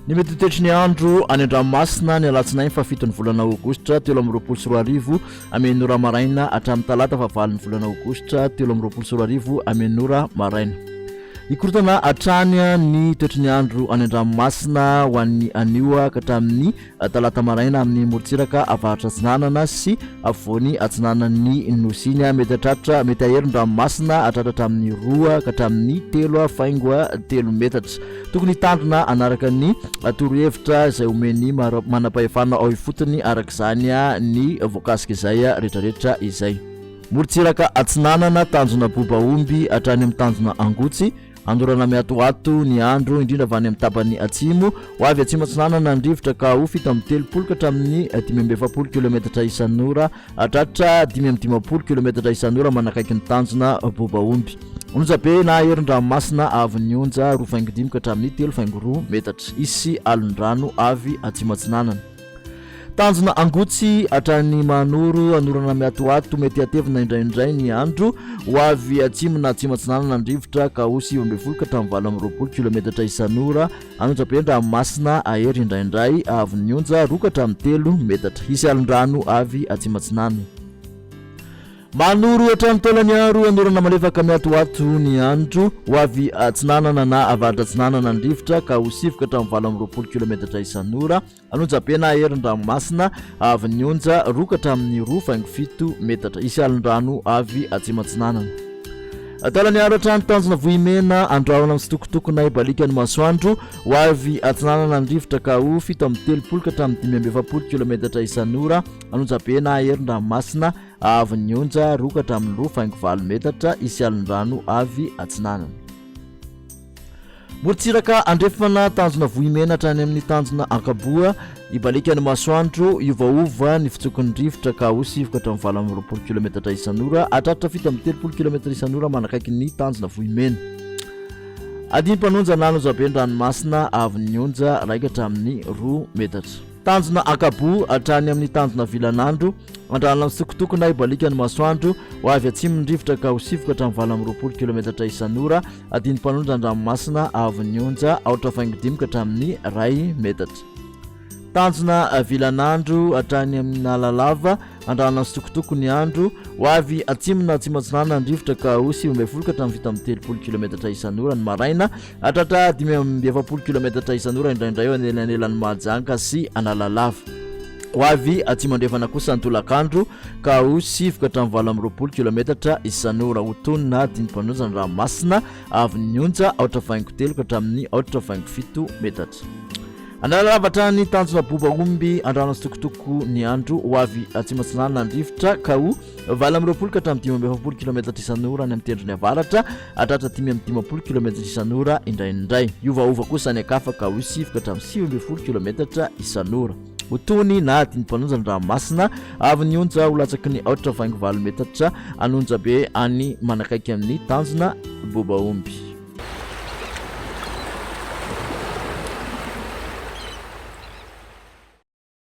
Ny mety toetrany andro any an-dranomasina ny alatsinainy fa 7 ny volana aogositra 7:24 amin'ny ora maraina hatramin'ny talata fa 9 ny volana aogositra 7:24 amin'ny ora maraina. Ikorotana hatrany ny toetrany andro any an-dranomasina ho an'ny anio ka hatramin'ny talata maraina amin'ny morontsiraka avaratra atsinanana sy avoany atsinanan'ny nosiny mety hatratra mety aherin-dranomasina hatratra hatramin'ny 2 ka hatramin'ny 3.3 metatra. Tokony tandrona anaraka ny torohevitra izay omeny manam-pahefana ao ifotony arak'izany ny voakasika izay rehetrarehetra izay. Morontsiraka atsinanana tanjona bobaomby hatrany amin'ny tanjona angotsy andorana miatoato ny andro indrindra avy any amin'ny tapany atsimo ho avy atsimo atsinanana ny rivotra ka ho fito amin'ny 30 ka hatramin'ny 5.70 km isan'ora hatratra 5.50 km isan'ora manakaiky ny tanjona bobaomby. Onjabe na herin-dranomasina avy ny onja 2.5 ka hatramin'ny 3.2 metatra isy alon-drano avy atsimo atsinanana. Tanjona angotsy hatrany manoro anorana miatoato mety atevina indraindray ny andro ho avy atsimo na atsimo atsinanana ny rivotra ka ho 7.20 ka hatramin'ny 20 km isan'ora anonjabe ranomasina ahery indraindray avy ny onja 2 ka hatramin'ny 3 metatra isy alon-drano avy atsimo atsinanana. Manoro hatramin'ny taolany aro anorana malefaka miatoato ny andro ho avy atsinanana na avaratra atsinanana ny rivotra ka ho 7 ka hatramin'ny 20 km isan'ora anonjabe na herin-dranomasina avy ny onja 2 ka hatramin'ny 2.7 metatra isy alon-drano avy atsimo atsinanana. Taolany aro hatrany tanjona vohimena andrahona amin'ny sitokotokona ibalika ny masoandro ho avy atsinanana ny rivotra ka ho 7 amin'ny 30 ka hatramin'ny 5.70 km isan'ora anonjabe na herin-dranomasina avy ny onja 2 ka hatramin'ny 2.4 metatra isy alon-drano avy atsinanana. Morontsiraka andrefana tanjona vohimena hatrany amin'ny tanjona ankaboa ibalika ny masoandro iovaova ny fitsokon'ny rivotra ka ho 7 ka hatramin'ny 20 km isan'ora hatratra 7 amin'ny 30 km isan'ora manakaiky ny tanjona vohimena. Adiny mpanonja nanonjabe ranomasina avy ny onja 1 ka hatramin'ny 2 metatra. Tanjona ankaboa hatrany amin'ny tanjona vilan'andro andrana amin'ny sitokotokona ibalika ny masoandro ho avy atsimo ny rivotra ka ho 7 ka hatramin'ny 20 km isan'ora adiny mpanonja ranomasina avy ny onja 4.5 ka hatramin'ny 1 metatra. Tanjona vilan'andro hatrany amin'ny nalalava andrana amin'ny sitokotoko ny andro ho avy atsimo na atsimo atsinanana ny rivotra ka ho 7.20 ka hatramin'ny 30 km isan'ora ny maraina hatratra 5.70 km isan'ora indraindray eo anelanelan'ny mahajanga sy analalava ho avy atsimo andrefana kosa ny tolakandro ka ho 7 ka hatramin'ny 20 km isan'ora ho tony na adiny mpanonja ny ranomasina avy ny onja 4.3 ka hatramin'ny 4.7 metatra. Analalava ny tanjona bobaomby andrana sitokotoko ny andro ho avy atsimo atsinanana ny rivotra ka ho 20 ka hatramin'ny 5.70 km isan'ora ny amin'ny tendrony avaratra hatratra 5.50 km isan'ora indraindray iovaova kosa ny akafa ka ho 7 ka hatramin'ny 7.20 km isan'ora ho tony na adiny mpanonja ny ranomasina avy ny onja ho latsaky ny 4.4 metatra anonjabe any manakaiky amin'ny tanjona bobaomby.